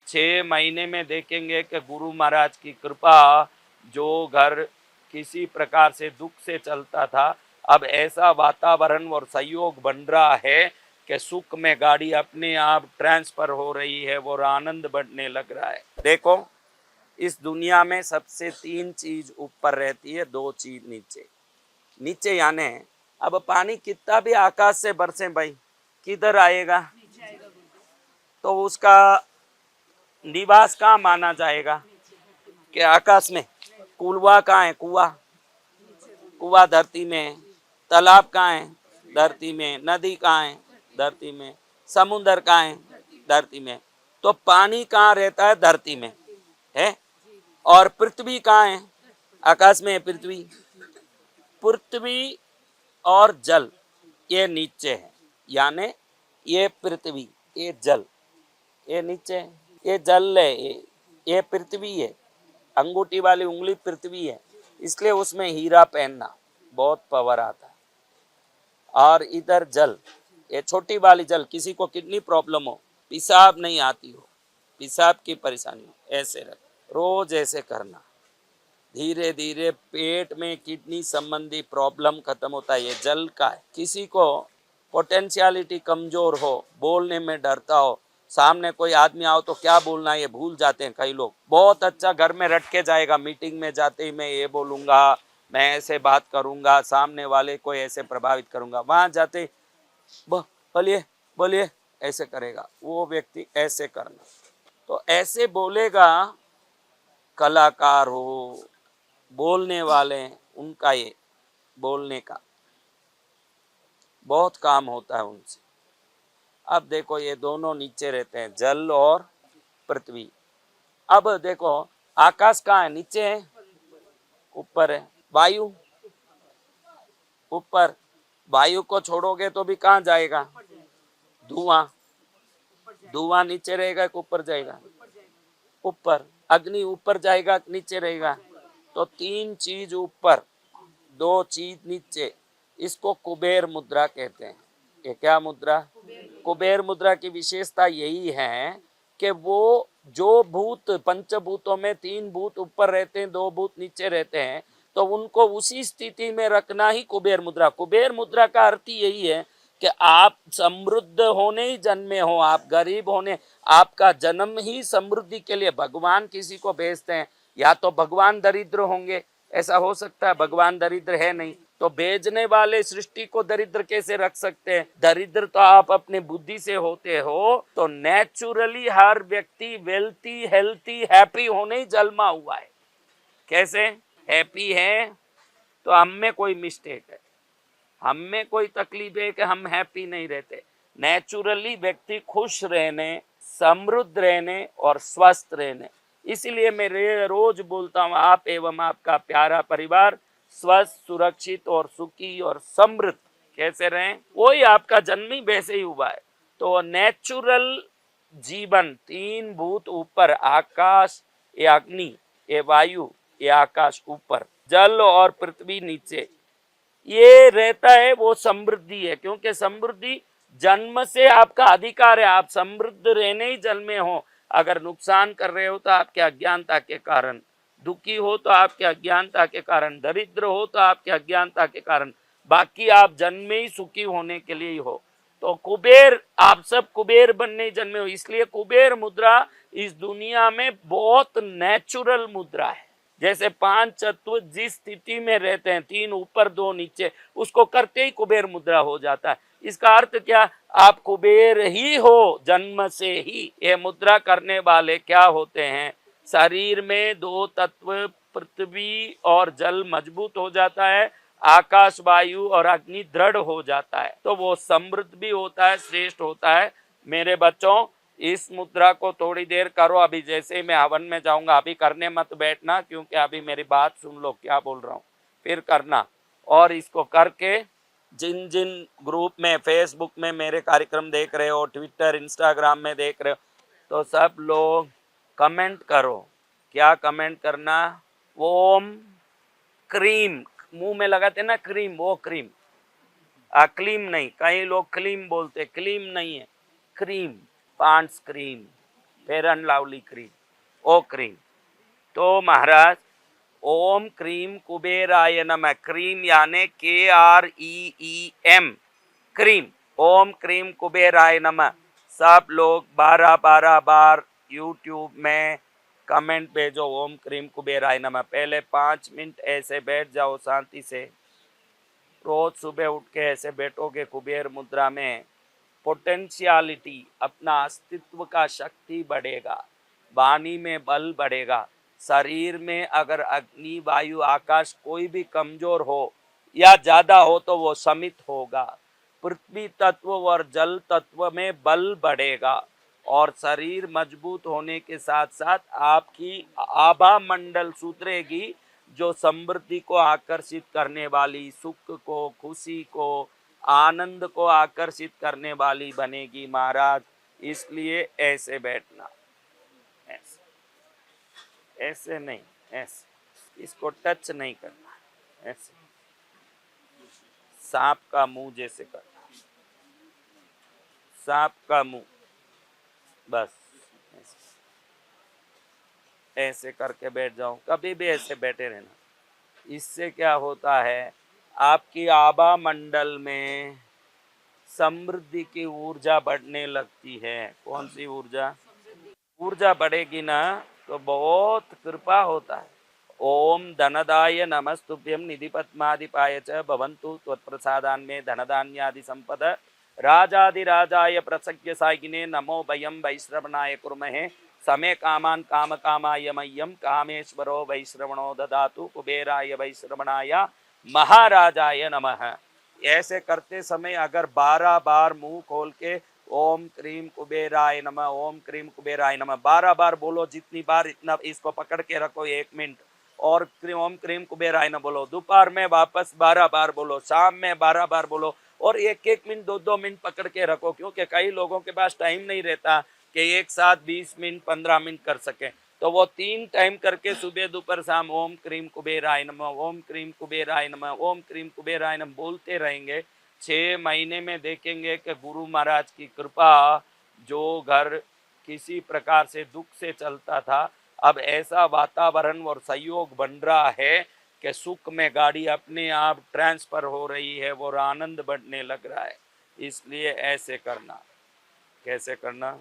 6 महीने में देखेंगे कि गुरु महाराज की कृपा, जो घर किसी प्रकार से दुख से चलता था, अब ऐसा वातावरण और सहयोग बन रहा है कि सुख में गाड़ी अपने आप ट्रांसफर हो रही है और आनंद बढ़ने लग रहा है। देखो, इस दुनिया में सबसे 3 चीज ऊपर रहती है, 2 चीज नीचे। नीचे यानी अब पानी कितना भी आकाश से बरसे भाई, किधर आएगा? तो उसका निवास कहाँ माना जाएगा? कि आकाश में। कुआ कहाँ है? कुआ धरती में। तालाब कहाँ है? धरती में। नदी कहाँ है? धरती में। समुद्र कहाँ है? धरती में। तो पानी कहाँ रहता है? धरती में है। और पृथ्वी कहाँ है? आकाश में है पृथ्वी। पृथ्वी और जल ये नीचे है, यानी ये पृथ्वी, ये जल, ये नीचे है। ये जल है, ये पृथ्वी है। अंगूठी वाली उंगली पृथ्वी है, इसलिए उसमें हीरा पहनना बहुत पावर आता है। और इधर जल, ये छोटी वाली जल, किसी को किडनी प्रॉब्लम हो, पेशाब नहीं आती हो, पेशाब की परेशानी हो, ऐसे रख, रोज ऐसे करना। धीरे धीरे पेट में किडनी संबंधी प्रॉब्लम खत्म होता है। ये जल का है। किसी को पोटेंशियलिटी कमजोर हो, बोलने में डरता हो, सामने कोई आदमी आओ तो क्या बोलना है ये भूल जाते हैं कई लोग। बहुत अच्छा घर में रट के जाएगा, मीटिंग में जाते ही मैं ये बोलूंगा, मैं ऐसे बात करूंगा, सामने वाले को ऐसे प्रभावित करूंगा, वहां जाते बोलिए बोलिए ऐसे करेगा, वो व्यक्ति ऐसे करना। तो ऐसे बोलेगा, कलाकार हो, बोलने वाले, उनका ये बोलने का बहुत काम होता है उनसे। अब देखो, ये दोनों नीचे रहते हैं, जल और पृथ्वी। अब देखो, आकाश कहाँ है? नीचे है, ऊपर है। वायु ऊपर। वायु को छोड़ोगे तो भी कहाँ जाएगा? धुआं। धुआं नीचे रहेगा कि ऊपर जाएगा? ऊपर। अग्नि ऊपर जाएगा कि नीचे रहेगा? तो 3 चीज ऊपर, 2 चीज नीचे। इसको कुबेर मुद्रा कहते हैं। ये क्या मुद्रा? कुबेर मुद्रा की विशेषता यही है कि वो जो भूत, पंचभूतों में 3 भूत ऊपर रहते हैं, 2 भूत नीचे रहते हैं, तो उनको उसी स्थिति में रखना ही कुबेर मुद्रा। कुबेर मुद्रा का अर्थ यही है कि आप समृद्ध होने ही जन्मे हो, आप गरीब होने, आपका जन्म ही समृद्धि के लिए। भगवान किसी को भेजते हैं, या तो भगवान दरिद्र होंगे, ऐसा हो सकता है, भगवान दरिद्र है नहीं, तो भेजने वाले सृष्टि को दरिद्र कैसे रख सकते हैं? दरिद्र तो आप अपने बुद्धि से होते हो। तो नेचुरली हर व्यक्ति वेल्थी, हेल्थी, हैप्पी होने ही जन्मा हुआ है। कैसे हैप्पी है? तो हम में कोई मिस्टेक है, हम में कोई तकलीफ है कि हम हैप्पी नहीं रहते। नेचुरली व्यक्ति खुश रहने, समृद्ध रहने और स्वस्थ रहने। इसीलिए मैं रोज बोलता हूँ, आप एवं आपका प्यारा परिवार स्वस्थ, सुरक्षित और सुखी और समृद्ध कैसे रहें, वही आपका जन्म ही वैसे ही हुआ है। तो नेचुरल जीवन, 3 भूत ऊपर, आकाश, ये अग्नि, ये वायु, ये आकाश ऊपर, जल और पृथ्वी नीचे, ये रहता है, वो समृद्धि है। क्योंकि समृद्धि जन्म से आपका अधिकार है, आप समृद्ध रहने ही जन्मे हो। अगर नुकसान कर रहे हो तो आपके अज्ञानता के कारण, दुखी हो तो आपके अज्ञानता के कारण, दरिद्र हो तो आपके अज्ञानता के कारण, बाकी आप जन्मे ही सुखी होने के लिए ही हो। तो कुबेर, आप सब कुबेर बनने जन्मे हो, इसलिए कुबेर मुद्रा इस दुनिया में बहुत नेचुरल मुद्रा है। जैसे 5 तत्व जिस स्थिति में रहते हैं, 3 ऊपर 2 नीचे, उसको करते ही कुबेर मुद्रा हो जाता है। इसका अर्थ क्या? आप कुबेर ही हो जन्म से ही। ये मुद्रा करने वाले क्या होते हैं? शरीर में 2 तत्व पृथ्वी और जल मजबूत हो जाता है, आकाश, वायु और अग्नि दृढ़ हो जाता है, तो वो समृद्ध भी होता है, श्रेष्ठ होता है। मेरे बच्चों, इस मुद्रा को थोड़ी देर करो। अभी जैसे ही मैं हवन में जाऊंगा, अभी करने मत बैठना, क्योंकि अभी मेरी बात सुन लो क्या बोल रहा हूँ, फिर करना। और इसको करके जिन जिन ग्रुप में, फेसबुक में मेरे कार्यक्रम देख रहे हो, ट्विटर, इंस्टाग्राम में देख रहे हो, तो सब लोग कमेंट करो। क्या कमेंट करना? ओम क्रीम, मुंह में लगाते ना क्रीम, वो क्रीम, क्लीम नहीं, कई लोग क्लीम बोलते, क्लीम नहीं है, cream, Pond's cream, fair and lovely cream, ओ क्रीम। तो महाराज ओम क्रीम कुबेराय नमः, क्रीम यानी KREEM, क्रीम, ओम क्रीम कुबेराय नमः। सब लोग 12-12 बार यूट्यूब में कमेंट भेजो, ओम क्रीम कुबेराय नमः। पहले 5 मिनट ऐसे बैठ जाओ शांति से, रोज सुबह उठ के ऐसे बैठोगे कुबेर मुद्रा में, पोटेंशियलिटी, अपना अस्तित्व का शक्ति बढ़ेगा, वाणी में बल बढ़ेगा। शरीर में अगर अग्नि वायु आकाश कोई भी कमजोर हो या ज्यादा हो तो वो समित होगा। पृथ्वी तत्व और जल तत्व में बल बढ़ेगा और शरीर मजबूत होने के साथ साथ आपकी आभा मंडल सुधरेगी, जो समृद्धि को आकर्षित करने वाली, सुख को, खुशी को, आनंद को आकर्षित करने वाली बनेगी महाराज। इसलिए ऐसे बैठना, ऐसे ऐसे नहीं, ऐसे, इसको टच नहीं करना, ऐसे सांप का मुंह जैसे करना, सांप का मुंह, बस ऐसे ऐसे करके बैठ जाओ, कभी भी ऐसे बैठे रहना। इससे क्या होता है, आपकी आभा मंडल में समृद्धि की ऊर्जा बढ़ने लगती है। कौन सी ऊर्जा? ऊर्जा बढ़ेगी ना तो बहुत कृपा होता है। ओम धनदाय नमस्तुभ्यं निधिपद्मादिपाय च भवन्तु त्वत्प्रसादान् मे धनधान्यादि संपद राजाधिराजाय प्रसज्ञ सागिने नमो वयं वैश्रवणाय कुर्महे समे कामान् कामकामाय मह्यं कामेश्वरो वैश्रवणो ददातु कुबेराय वैश्रवणाय महाराजाय नमः। ऐसे करते समय अगर 12 बार मुंह खोल के ओम क्रीम कुबेराय नमः, ओम क्रीम कुबेराय नमः 12 बार बोलो, जितनी बार इतना, इसको पकड़ के रखो 1 मिनट और ओम क्रीम कुबेराय नमः बोलो। दोपहर में वापस 12 बार बोलो, शाम में 12 बार बोलो और 1-1 मिनट 2-2 मिनट पकड़ के रखो, क्योंकि कई लोगों के पास टाइम नहीं रहता कि एक साथ 20 मिनट 15 मिनट कर सके। तो वो 3 टाइम करके सुबह दोपहर शाम ओम क्रीम कुबेराय नमः, ओम क्रीम कुबेराय नमः, ओम क्रीम कुबेराय नमः बोलते रहेंगे। 6 महीने में देखेंगे कि गुरु महाराज की कृपा, जो घर किसी प्रकार से दुख से चलता था, अब ऐसा वातावरण और सहयोग बन रहा है कि सुख में गाड़ी अपने आप ट्रांसफर हो रही है और आनंद बढ़ने लग रहा है। इसलिए ऐसे करना। कैसे करना?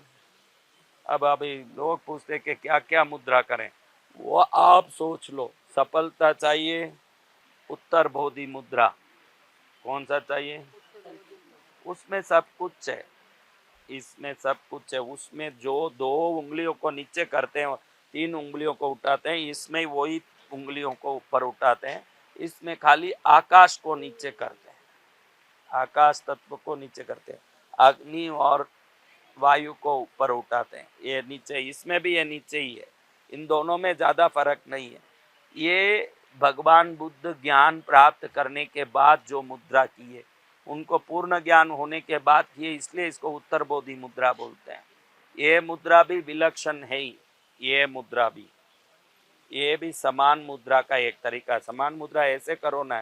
अब अभी लोग पूछते कि क्या क्या मुद्रा करें, वो आप सोच लो। सफलता चाहिए, उत्तर बोधि मुद्रा। कौन सा चाहिए? उसमें सब कुछ है, इसमें सब कुछ है। उसमें जो 2 उंगलियों को नीचे करते हैं, 3 उंगलियों को उठाते हैं, इसमें वही उंगलियों को ऊपर उठाते हैं। इसमें खाली आकाश को नीचे करते हैं, आकाश तत्व को नीचे करते हैं, अग्नि और वायु को ऊपर उठाते हैं। ये नीचे, इसमें भी ये नीचे ही है, इन दोनों में ज़्यादा फर्क नहीं है। ये भगवान बुद्ध ज्ञान प्राप्त करने के बाद जो मुद्रा की है, उनको पूर्ण ज्ञान होने के बाद किए, इसलिए इसको उत्तर बोधि मुद्रा बोलते हैं। ये मुद्रा भी विलक्षण है ही, ये भी समान मुद्रा का एक तरीका। समान मुद्रा ऐसे करो ना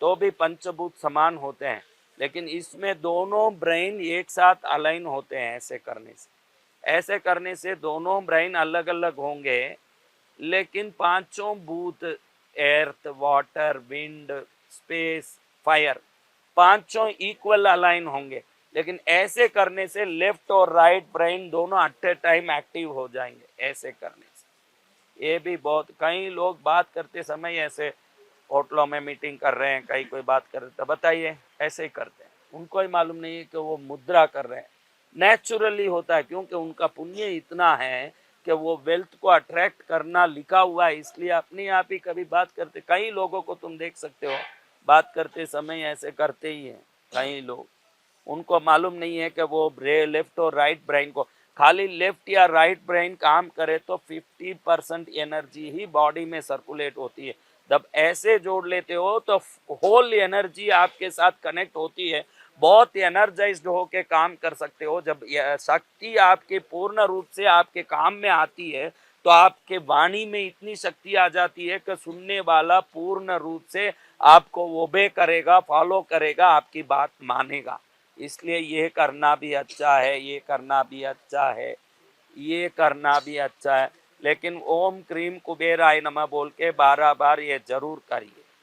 तो भी पंचभूत समान होते हैं, लेकिन इसमें दोनों ब्रेन एक साथ अलाइन होते हैं। ऐसे करने से दोनों ब्रेन अलग अलग होंगे, लेकिन पांचों भूत, earth, water, wind, space, fire, पांचों इक्वल अलाइन होंगे। लेकिन ऐसे करने से लेफ्ट और राइट ब्रेन दोनों एट ए टाइम एक्टिव हो जाएंगे। ऐसे करने से ये भी बहुत, कई लोग बात करते समय ऐसे होटलों में मीटिंग कर रहे हैं, कहीं कोई बात कर रहे, तो बताइए ऐसे ही करते हैं, उनको ही मालूम नहीं है कि वो मुद्रा कर रहे हैं। नेचुरली होता है, क्योंकि उनका पुण्य इतना है कि वो वेल्थ को अट्रैक्ट करना लिखा हुआ है, इसलिए अपने आप ही कभी बात करते। कई लोगों को तुम देख सकते हो बात करते समय ऐसे करते ही हैं कई लोग, उनको मालूम नहीं है कि वो लेफ्ट और राइट ब्रेन को, खाली लेफ्ट या राइट ब्रेन काम करे तो 50% एनर्जी ही बॉडी में सर्कुलेट होती है। जब ऐसे जोड़ लेते हो तो होल एनर्जी आपके साथ कनेक्ट होती है, बहुत एनर्जाइज्ड होके काम कर सकते हो। जब शक्ति आपके पूर्ण रूप से आपके काम में आती है तो आपके वाणी में इतनी शक्ति आ जाती है कि सुनने वाला पूर्ण रूप से आपको ओबे करेगा, फॉलो करेगा, आपकी बात मानेगा। इसलिए ये करना भी अच्छा है, ये करना भी अच्छा है। ये करना भी अच्छा है, लेकिन ओम क्रीम कुबेराय नमः बोल के 12 बार ये जरूर करिए।